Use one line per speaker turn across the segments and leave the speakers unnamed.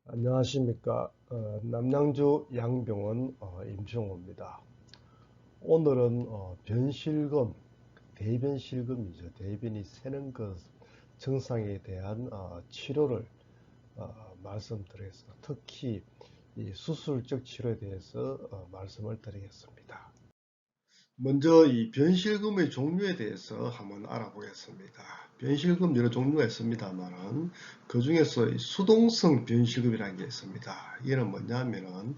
안녕하십니까. 남양주 양병원 임종호입니다. 오늘은 변실금, 대변실금이죠. 대변이 새는 것 증상에 대한 치료를 말씀드리겠습니다. 특히 이 수술적 치료에 대해서 말씀을 드리겠습니다. 먼저 이 변실금의 종류에 대해서 한번 알아보겠습니다. 변실금 여러 종류가 있습니다만은 그 중에서 수동성 변실금이라는 게 있습니다. 이는 뭐냐면은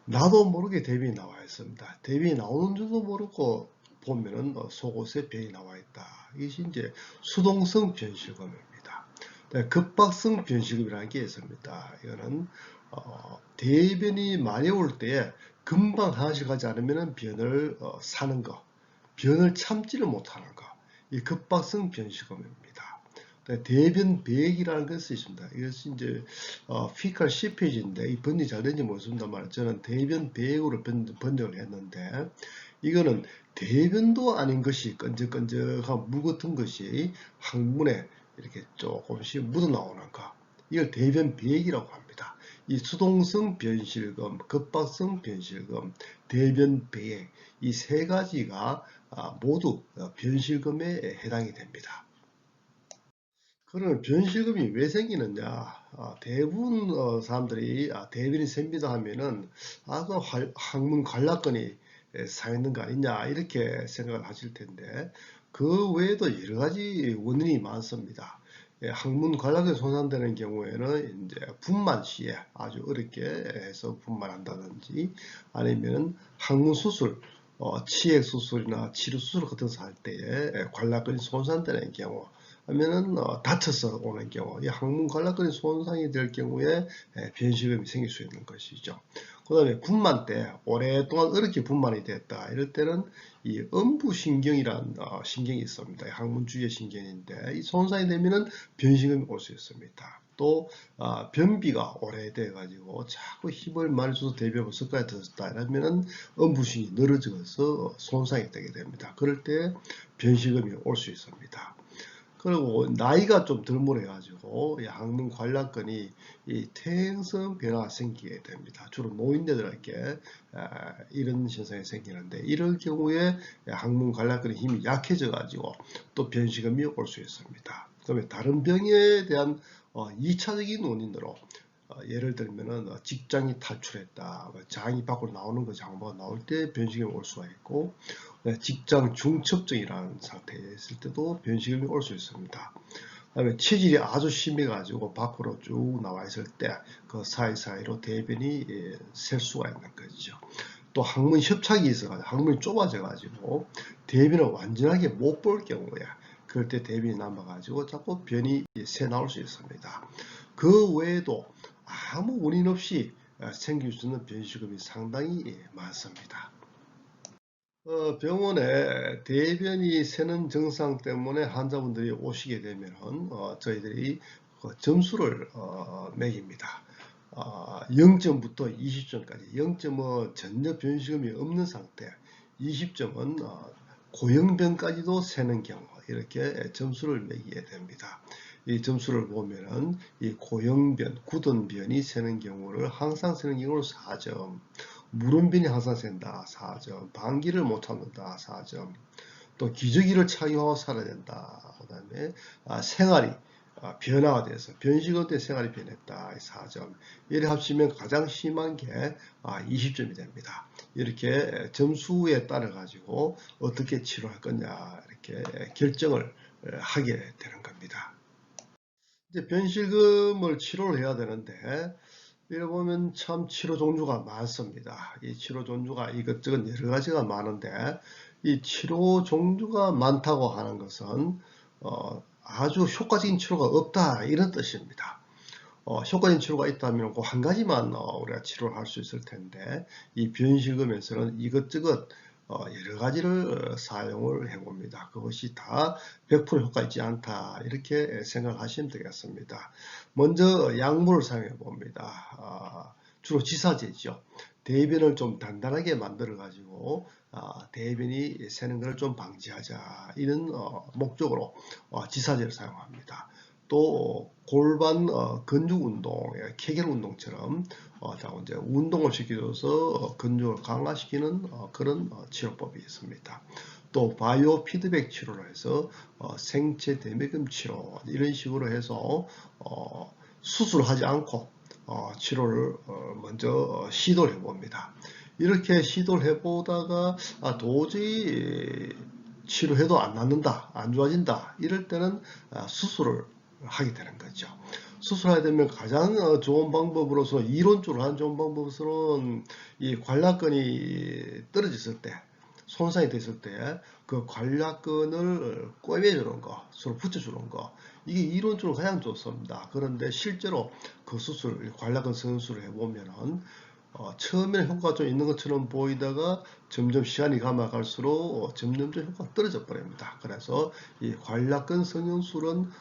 나도 모르게 대변이 나와 있습니다. 대변이 나오는 줄도 모르고 보면은 속옷에 변이 나와 있다. 이것이 이제 수동성 변실금입니다. 급박성 변실금이라는 게 있습니다. 이거는 대변이 많이 올 때 금방 화장실 가지 않으면 변을 사는 거, 변을 참지를 못하는 거, 이 급박성 변실금입니다. 대변 배액이라는 것이 있습니다. 이것이 이제 피칼 10페이지인데 이 번역이 잘 되는지 모르겠습니다만 저는 대변 배액으로 번역을 했는데 이거는 대변도 아닌 것이 끈적끈적한 물 같은 것이 항문에 이렇게 조금씩 묻어 나오는 거, 이걸 대변 배액이라고 합니다. 이 수동성 변실금, 급박성 변실금, 대변 배액, 이 세 가지가 모두 변실금에 해당이 됩니다. 그러면 변실금이 왜 생기느냐? 대부분 사람들이 대변이 셉니다 하면은 그 항문 관락근이 사 있는 거 아니냐 이렇게 생각을 하실 텐데 그 외에도 여러 가지 원인이 많습니다. 항문 관락근이 손상되는 경우에는 이제 분만 시에 아주 어렵게 해서 분만한다든지 아니면 항문 수술, 치액 수술이나 치료 수술 같은 거 할 때에 관락근이 손상되는 경우 하면은 다쳐서 오는 경우, 이 항문 관락근이 손상이 될 경우에 변실금이 생길 수 있는 것이죠. 그 다음에 분만 때 오랫동안 어렵게 분만이 됐다 이럴 때는 이 음부신경이라는 신경이 있습니다. 항문 주위의 신경인데 이 손상이 되면은 변실금이 올 수 있습니다. 또 변비가 오래돼 가지고 자꾸 힘을 많이 줘서 대변을 습관이 들었다 이러면은 음부신경이 늘어져서 손상이 되게 됩니다. 그럴 때 변실금이 올 수 있습니다. 그리고 나이가 좀 덜물해가지고 항문 관락근이 이 퇴행성 변화가 생기게 됩니다. 주로 노인들에게 이런 현상이 생기는데 이럴 경우에 항문 관락근의 힘이 약해져가지고 또 변실금이 올 수 있습니다. 그다음에 다른 병에 대한 2차적인 원인으로 예를 들면은 직장이 탈출했다, 장이 밖으로 나오는 거 장부가 나올 때 변실금이 올 수가 있고 직장 중첩증이라는 상태에 있을 때도 변실금이 올 수 있습니다. 그다음에 체질이 아주 심해가지고 밖으로 쭉 나와 있을 때 그 사이사이로 대변이 셀 수가 있는 거죠. 또 항문 협착이 있어가지고 항문이 좁아져가지고 대변을 완전하게 못 볼 경우에 그럴 때 대변이 남아가지고 자꾸 변이 새 나올 수 있습니다. 그 외에도 아무 원인 없이 생길 수 있는 변실금이 상당히 많습니다. 병원에 대변이 새는 증상 때문에 환자분들이 오시게 되면 저희들이 점수를 매깁니다. 0점부터 20점까지 0점은 전혀 변실금이 없는 상태, 20점은 고형변까지도 새는 경우 이렇게 점수를 매기게 됩니다. 이 점수를 보면은 이 고형변, 굳은 변이 새는 경우를 항상 새는 경우를 4점, 물음변이 항상 샌다 4점, 방귀를 못 참는다 4점, 또 기저귀를 착용하고 살아야 된다. 그 다음에 생활이 변화가 돼서 변식은 때 생활이 변했다 4점, 이래 합치면 가장 심한 게 20점이 됩니다. 이렇게 점수에 따라 가지고 어떻게 치료할 거냐 이렇게 결정을 하게 되는 겁니다. 이제 변실금을 치료를 해야 되는데 이래 보면 참 치료 종류가 많습니다. 이 치료 종류가 이것저것 여러 가지가 많은데 이 치료 종류가 많다고 하는 것은 아주 효과적인 치료가 없다 이런 뜻입니다. 효과적인 치료가 있다면 그 한 가지만 우리가 치료를 할 수 있을 텐데 이 변실금에서는 이것저것 여러 가지를 사용을 해봅니다. 그것이 다 100% 효과 있지 않다 이렇게 생각하시면 되겠습니다. 먼저 약물을 사용해 봅니다. 주로 지사제죠. 대변을 좀 단단하게 만들어 가지고 대변이 새는 것을 좀 방지하자 이런 목적으로 지사제를 사용합니다. 또 골반 근육 운동, 케겔 운동처럼 이제 운동을 시켜줘서 근육을 강화시키는 그런 치료법이 있습니다. 또 바이오 피드백 치료로 해서 생체 대맥염 치료 이런 식으로 해서 수술하지 않고 치료를 먼저 시도를 해봅니다. 이렇게 시도를 해보다가 도저히 치료해도 안 낫는다, 안 좋아진다 이럴 때는 수술을 하게 되는 거죠. 수술하게 되면 가장 좋은 방법으로서 이론적으로 한 좋은 방법으로서는 이 관략근이 떨어졌을 때 손상이 됐을 때 그 관략근을 꿰매주는 거, 서로 붙여주는 거 이게 이론적으로 가장 좋습니다. 그런데 실제로 그 수술, 관략근 성형수술을 해보면은 처음에는 효과가 좀 있는 것처럼 보이다가 점점 시간이 가면 갈수록 점점 효과가 떨어져 버립니다. 그래서 이 관략근 성형술은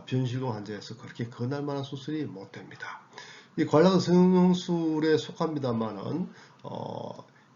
변실금 환자에서 그렇게 권할 만한 수술이 못 됩니다. 이 관략근 성형술에 속합니다만은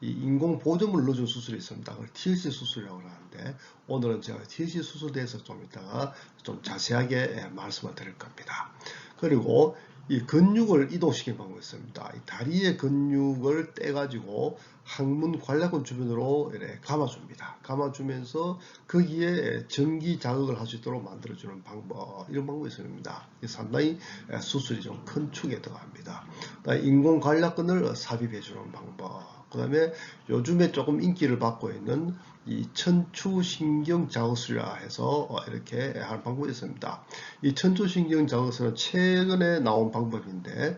이 인공 보조물을 넣어준 수술이 있습니다. 그걸 TLC 수술이라고 하는데 오늘은 제가 TLC 수술에 대해서 좀 이따가 좀 자세하게 말씀을 드릴 겁니다. 그리고 이 근육을 이동시키는 방법이 있습니다. 이 다리의 근육을 떼가지고 항문 관략근 주변으로 이렇게 감아줍니다. 감아주면서 거기에 전기 자극을 할 수 있도록 만들어주는 방법, 이런 방법이 있습니다. 상당히 수술이 좀 큰 축에 들어갑니다. 인공 관략근을 삽입해주는 방법, 그 다음에 요즘에 조금 인기를 받고 있는 이 천추신경 자극술이라 해서 이렇게 하는 방법이 있습니다. 이 천추신경 자극술은 최근에 나온 방법인데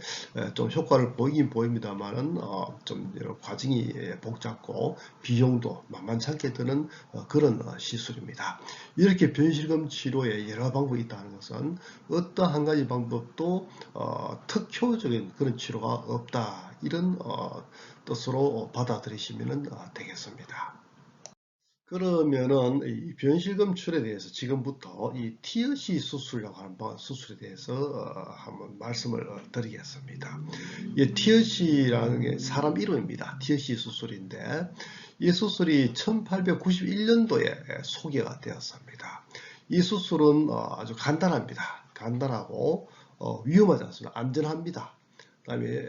좀 효과를 보이긴 보입니다만은 좀 여러 과정이 복잡고 비용도 만만찮게 드는 그런 시술입니다. 이렇게 변실금 치료에 여러 방법이 있다는 것은 어떤 한 가지 방법도 특효적인 그런 치료가 없다, 이런 뜻으로 받아들이시면 되겠습니다. 그러면은 이 변실금 치료에 대해서 지금부터 이 TLC 수술이라고 하는 수술에 대해서 한번 말씀을 드리겠습니다. 이 TLC라는 게 사람 이름입니다. TLC 수술인데 이 수술이 1891년도에 소개가 되었습니다. 이 수술은 아주 간단합니다. 간단하고 위험하지 않습니다. 안전합니다. 그 다음에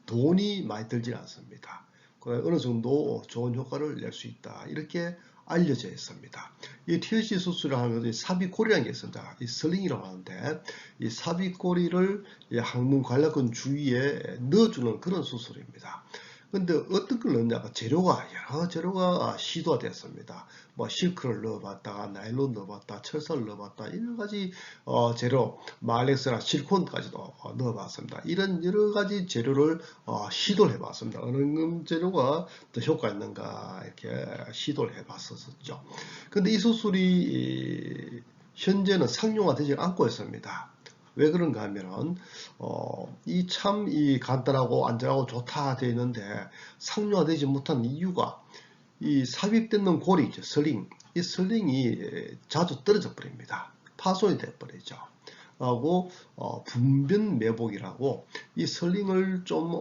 돈이 많이 들지 않습니다. 어느 정도 좋은 효과를 낼 수 있다, 이렇게 알려져 있습니다. 이 TLC 수술을 하는 삽입고리라는 게 있습니다. 이 슬링이라고 하는데 이 삽입고리를 항문 관략근 주위에 넣어주는 그런 수술입니다. 근데 어떤 걸 넣냐가 여러 재료가 시도가 됐습니다. 뭐 실크를 넣어봤다가 나일론 넣어봤다, 철사를 넣어봤다, 여러 가지 재료, 말렉스나 실리콘까지도 넣어봤습니다. 이런 여러 가지 재료를 시도를 해봤습니다. 어느 재료가 더 효과 있는가 이렇게 시도를 해봤었죠. 근데 이 수술이 현재는 상용화되지 않고 있습니다. 왜 그런가 하면은 이 간단하고 안전하고 좋다 되어 있는데 상용화되지 못한 이유가 이 삽입되는 고리 있죠, 슬링. 이 슬링이 자주 떨어져 버립니다. 파손이 돼 버리죠. 하고 분변 매복이라고 이 슬링을 좀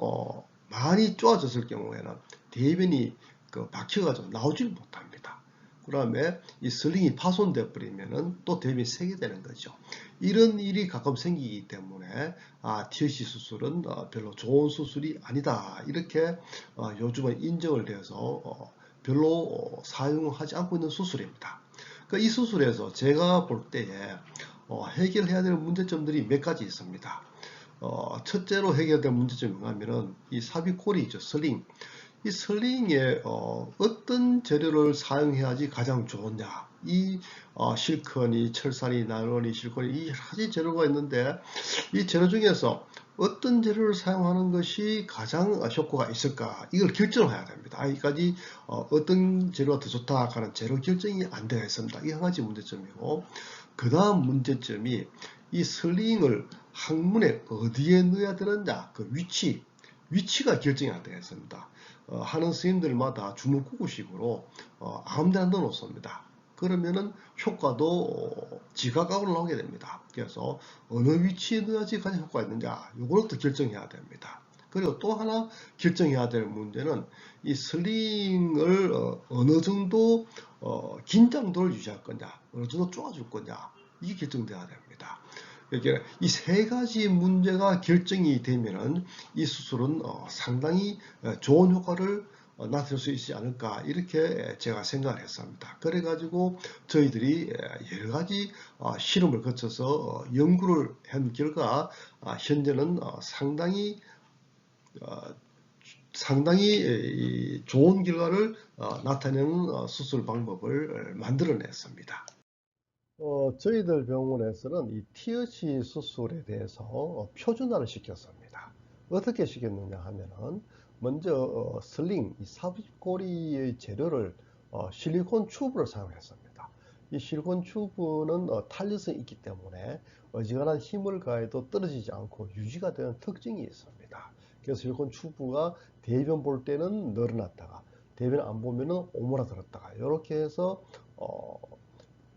많이 쪼아졌을 경우에는 대변이 박혀가지고 나오질 못합니다. 그 다음에 이 슬링이 파손돼 버리면은 또 대변이 새게 되는 거죠. 이런 일이 가끔 생기기 때문에 TLC 수술은 별로 좋은 수술이 아니다, 이렇게 요즘은 인정을 돼서 별로 사용하지 않고 있는 수술입니다. 이 수술에서 제가 볼 때에 해결해야 될 문제점들이 몇 가지 있습니다. 첫째로 해결될 문제점이 뭐냐면은 이 삽입고리 있죠, 슬링. 이 슬링에 어떤 재료를 사용해야지 가장 좋냐, 이 실크니, 철사니, 나일론이, 실리콘이, 이 여러 가지 재료가 있는데 이 재료 중에서 어떤 재료를 사용하는 것이 가장 효과가 있을까, 이걸 결정해야 됩니다. 여기까지 어떤 재료가 더 좋다 하는 재료 결정이 안 되어 있습니다. 이게 한 가지 문제점이고, 그 다음 문제점이 이 슬링을 항문에 어디에 넣어야 되느냐, 그 위치가 결정이 안 되어 있습니다. 하는 스님들마다 주먹구구식으로 아무데나 넣어 놓습니다. 그러면은 효과도 지각각으로 나오게 됩니다. 그래서 어느 위치에 넣어야지 가장 효과가 있느냐, 이걸 또 결정해야 됩니다. 그리고 또 하나 결정해야 될 문제는 이 슬링을 어느 정도 긴장도를 유지할 거냐, 어느 정도 쪼아줄 거냐, 이게 결정돼야 됩니다. 이렇게 이 세 가지 문제가 결정이 되면은 이 수술은 상당히 좋은 효과를 나타낼 수 있지 않을까 이렇게 제가 생각을 했습니다. 그래가지고 저희들이 여러 가지 실험을 거쳐서 연구를 한 결과 현재는 상당히 좋은 결과를 나타내는 수술 방법을 만들어냈습니다. 저희들 병원에서는 이 TOC 수술에 대해서 표준화를 시켰습니다. 어떻게 시켰느냐 하면은 먼저 슬링, 이 삽입고리의 재료를 실리콘 튜브를 사용했습니다. 이 실리콘 튜브는 탄력성이 있기 때문에 어지간한 힘을 가해도 떨어지지 않고 유지가 되는 특징이 있습니다. 그래서 실리콘 튜브가 대변 볼 때는 늘어났다가 대변 안 보면은 오므라들었다가 이렇게 해서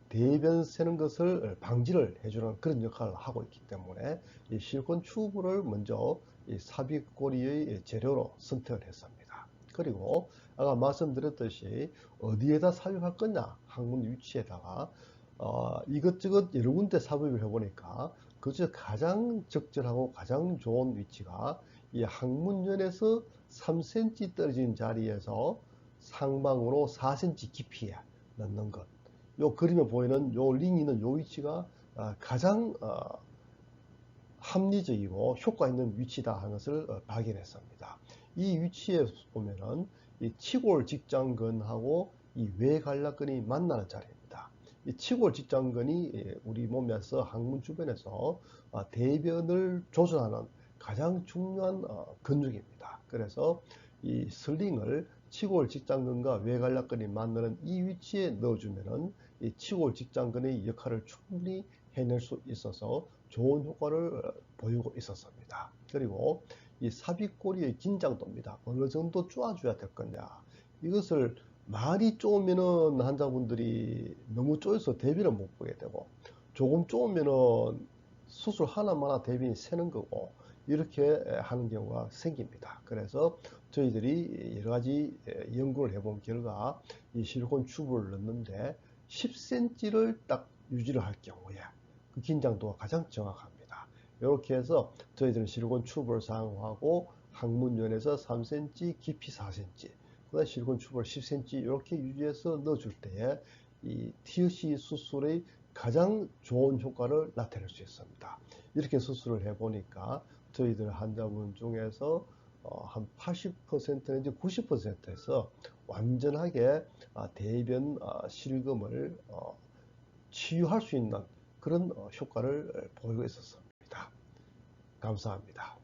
대변 새는 것을 방지를 해주는 그런 역할을 하고 있기 때문에 이 실리콘 튜브를 먼저 이 삽입고리의 재료로 선택을 했습니다. 그리고 아까 말씀드렸듯이 어디에다 삽입할 거냐 항문 위치에다가 이것저것 여러 군데 삽입을 해보니까 그중 가장 적절하고 가장 좋은 위치가 이 항문연에서 3cm 떨어진 자리에서 상방으로 4cm 깊이에 넣는 것. 요 그림에 보이는 요 링이 있는 요 위치가 가장 합리적이고 효과 있는 위치다 하는 것을 발견했습니다. 이 위치에 보면은 이 치골 직장근하고 이 외관략근이 만나는 자리입니다. 이 치골 직장근이 우리 몸에서 항문 주변에서 대변을 조절하는 가장 중요한 근육입니다. 그래서 이 슬링을 치골 직장근과 외관략근이 만나는 이 위치에 넣어주면은 이 치골 직장근의 역할을 충분히 해낼 수 있어서 좋은 효과를 보이고 있었습니다. 그리고 이 삽입고리의 긴장도입니다. 어느 정도 쪼아줘야 될 거냐. 이것을 많이 쪼으면은 환자분들이 너무 쪼여서 대변을 못 보게 되고 조금 쪼으면은 수술 하나마나 대변이 새는 거고 이렇게 하는 경우가 생깁니다. 그래서 저희들이 여러 가지 연구를 해본 결과 이 실리콘 튜브를 넣는데 10cm를 딱 유지를 할 경우에 그 긴장도가 가장 정확합니다. 이렇게 해서 저희들은 실리콘 튜브를 사용하고 항문연에서 3cm, 깊이 4cm, 그다음 실리콘 튜브를 10cm 이렇게 유지해서 넣어줄 때에 이 TOC 수술의 가장 좋은 효과를 나타낼 수 있습니다. 이렇게 수술을 해보니까 저희들 환자분 중에서 한 80% 내지 90%에서 완전하게 대변 실금을 치유할 수 있는 그런 효과를 보이고 있었습니다. 감사합니다.